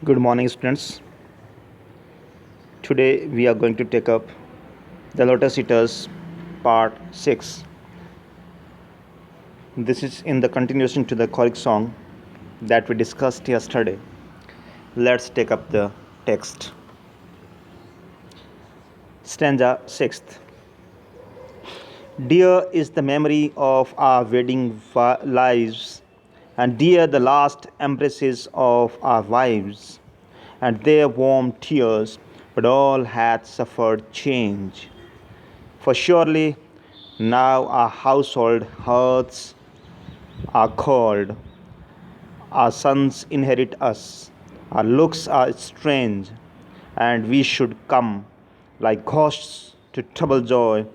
Good morning, students. Today we are going to take up the Lotos Eaters part 6. This is in the continuation to the choric song that we discussed yesterday. Let's take up the text. Stanza 6th. Dear is the memory of our wedding lives, and dear the last embraces of our wives, and their warm tears, but all hath suffered change. For surely now our household hearths are cold, our sons inherit us, our looks are strange, and we should come like ghosts to trouble joy,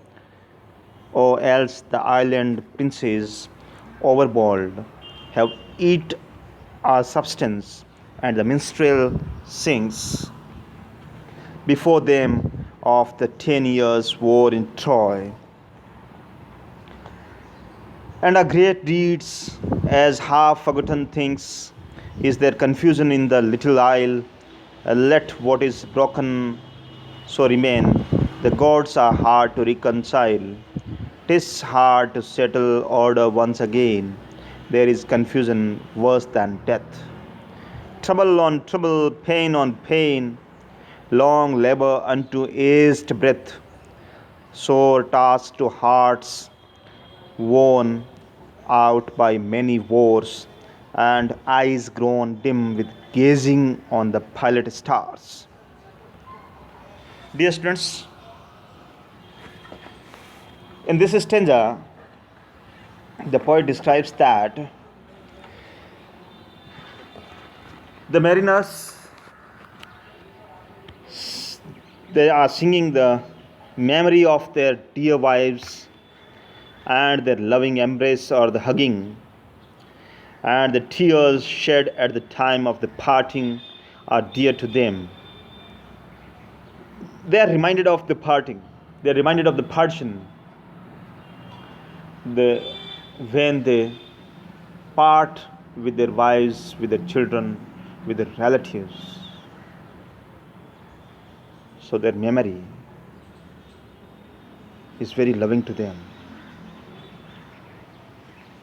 or else the island princes overbold have eat our substance, and the minstrel sings before them of the 10 years' war in Troy. And our great deeds, as half forgotten things, is there confusion in the little isle. Let what is broken so remain. The gods are hard to reconcile. 'Tis hard to settle order once again. There is confusion worse than death. Trouble on trouble, pain on pain, long labor unto aged breath, sore task to hearts worn out by many wars, and eyes grown dim with gazing on the pilot stars. Dear students, in this stanza, the poet describes that the mariners, they are singing the memory of their dear wives and their loving embrace or the hugging, and the tears shed at the time of the parting are dear to them. They are reminded of the parting, they are reminded of the partition, when they part with their wives, with their children, with their relatives. So their memory is very loving to them.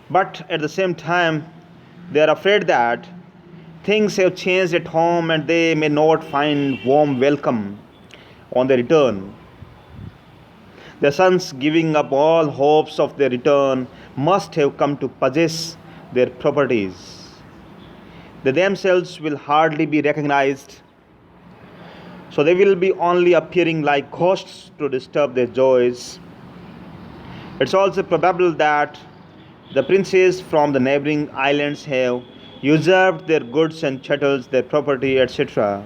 But at the same time, they are afraid that things have changed at home and they may not find warm welcome on their return. Their sons, giving up all hopes of their return, must have come to possess their properties. They themselves will hardly be recognized, so they will be only appearing like ghosts to disturb their joys. It's also probable that the princes from the neighboring islands have usurped their goods and chattels, their property, etc.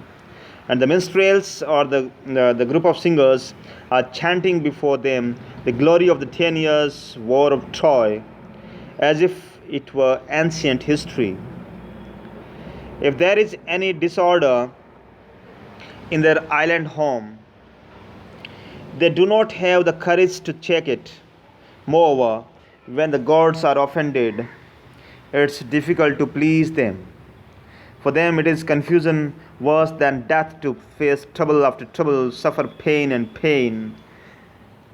And the minstrels or the group of singers are chanting before them the glory of the 10 years' war of Troy as if it were ancient history. If there is any disorder in their island home, they do not have the courage to check it. Moreover, when the gods are offended, it's difficult to please them. For them, it is confusion worse than death to face trouble after trouble, suffer pain and pain.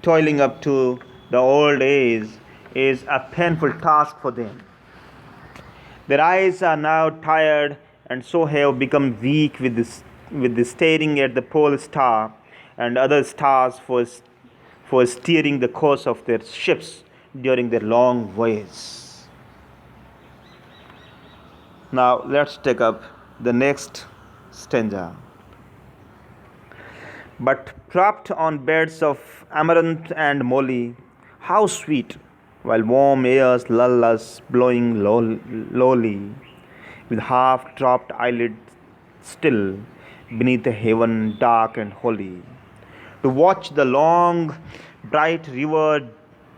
Toiling up to the old age is a painful task for them. Their eyes are now tired and so have become weak with the staring at the pole star and other stars for steering the course of their ships during their long voyage. Now let's take up the next stanza. But propped on beds of amaranth and moly, how sweet, while warm airs lull us blowing lowly, with half dropped eyelids still, beneath a heaven dark and holy, to watch the long, bright river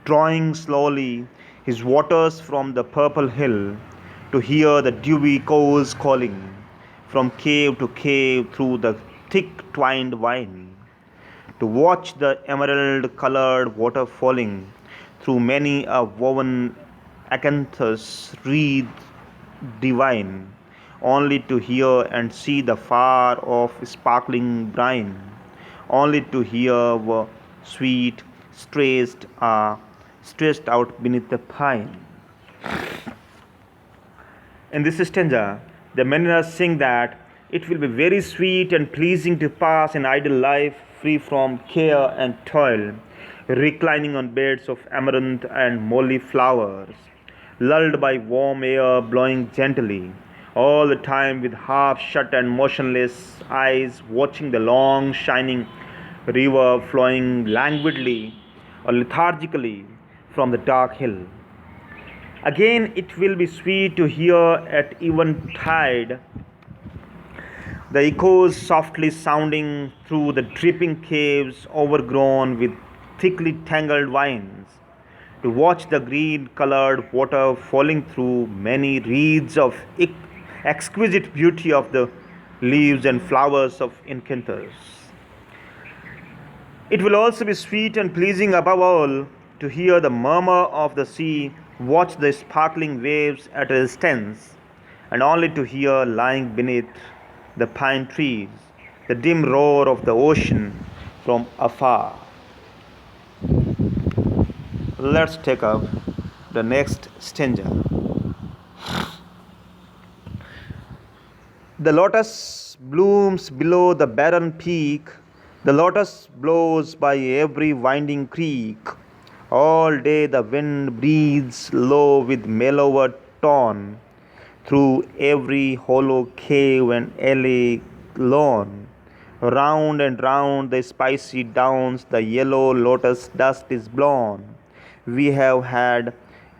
drawing slowly his waters from the purple hill, to hear the dewy cows calling from cave to cave through the thick twined vine, to watch the emerald colored water falling through many a woven acanthus wreath divine, only to hear and see the far off sparkling brine, only to hear the sweet stressed out beneath the pine. In this stanza, the mariners sing that it will be very sweet and pleasing to pass an idle life free from care and toil, reclining on beds of amaranth and molly flowers, lulled by warm air blowing gently, all the time with half shut and motionless eyes watching the long shining river flowing languidly or lethargically from the dark hill. Again, it will be sweet to hear at eventide the echoes softly sounding through the dripping caves overgrown with thickly tangled vines, to watch the green colored water falling through many reeds of exquisite beauty of the leaves and flowers of encanthus. It will also be sweet and pleasing above all to hear the murmur of the sea, watch the sparkling waves at a distance, and only to hear lying beneath the pine trees the dim roar of the ocean from afar. Let's take up the next stanza. The lotus blooms below the barren peak, the lotus blows by every winding creek. All day the wind breathes low with mellower tone through every hollow cave and alley lawn. Round and round the spicy downs the yellow lotus dust is blown. We have had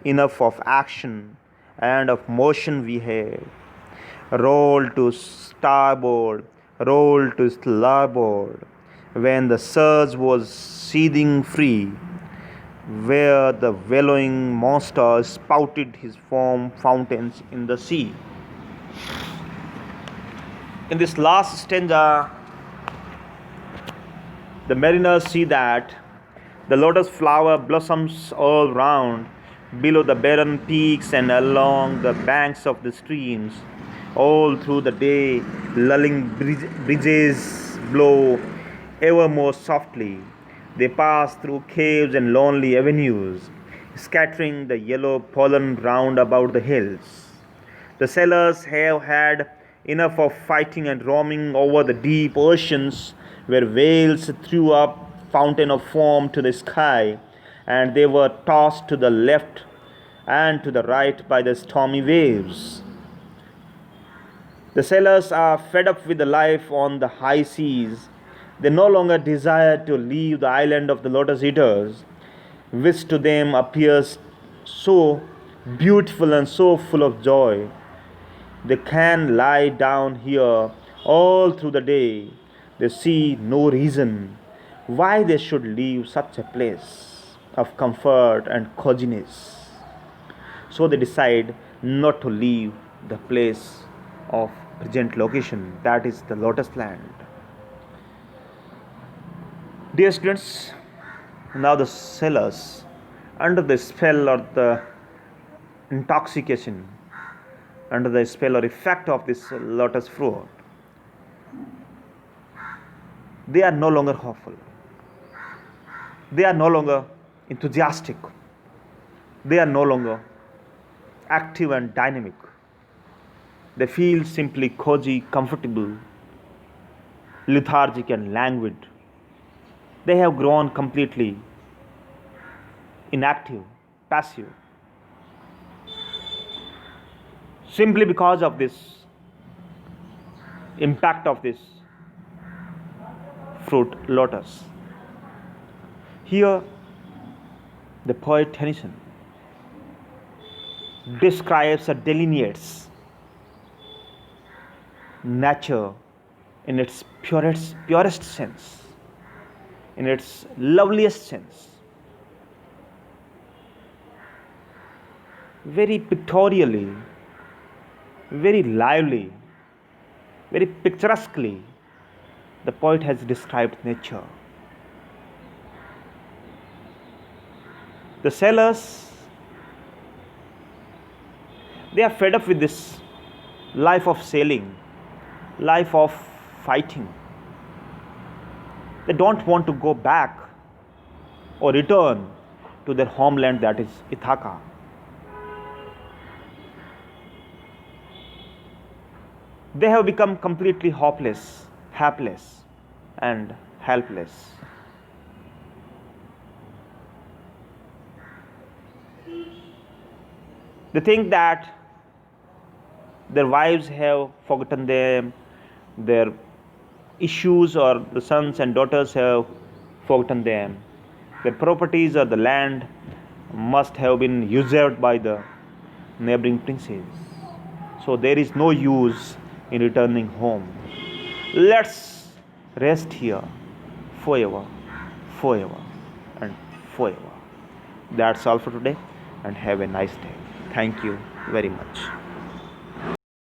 enough of action, and of motion we have. Roll to starboard, roll to starboard, when the surge was seething free, where the bellowing monster spouted his foam fountains in the sea. In this last stanza, the mariners see that the lotus flower blossoms all round, below the barren peaks and along the banks of the streams. All through the day, lulling breezes blow ever more softly. They pass through caves and lonely avenues, scattering the yellow pollen round about the hills. The sailors have had enough of fighting and roaming over the deep oceans where whales threw up fountain of foam to the sky, and they were tossed to the left and to the right by the stormy waves. The sailors are fed up with the life on the high seas. They no longer desire to leave the island of the Lotos Eaters, which to them appears so beautiful and so full of joy. They can lie down here all through the day. They see no reason why they should leave such a place of comfort and coziness. So they decide not to leave the place of present location, that is the Lotus Land. Dear students, now the sailors, under the spell or the intoxication, under the spell or effect of this lotus fruit, they are no longer hopeful. They are no longer enthusiastic. They are no longer active and dynamic. They feel simply cozy, comfortable, lethargic, and languid. They have grown completely inactive, passive, simply because of this impact of this fruit lotus. Here, the poet Tennyson describes or delineates nature in its purest sense, in its loveliest sense, very pictorially, very lively, very picturesquely. The poet has described nature. The sailors, they are fed up with this life of sailing, life of fighting. They don't want to go back or return to their homeland, that is Ithaca. They have become completely hopeless, hapless, and helpless. They think that their wives have forgotten them, their issues or the sons and daughters have forgotten them, their properties or the land must have been usurped by the neighboring princes. So there is no use in returning home. Let's rest here forever, forever, and forever. That's all for today, and have a nice day. Thank you very much.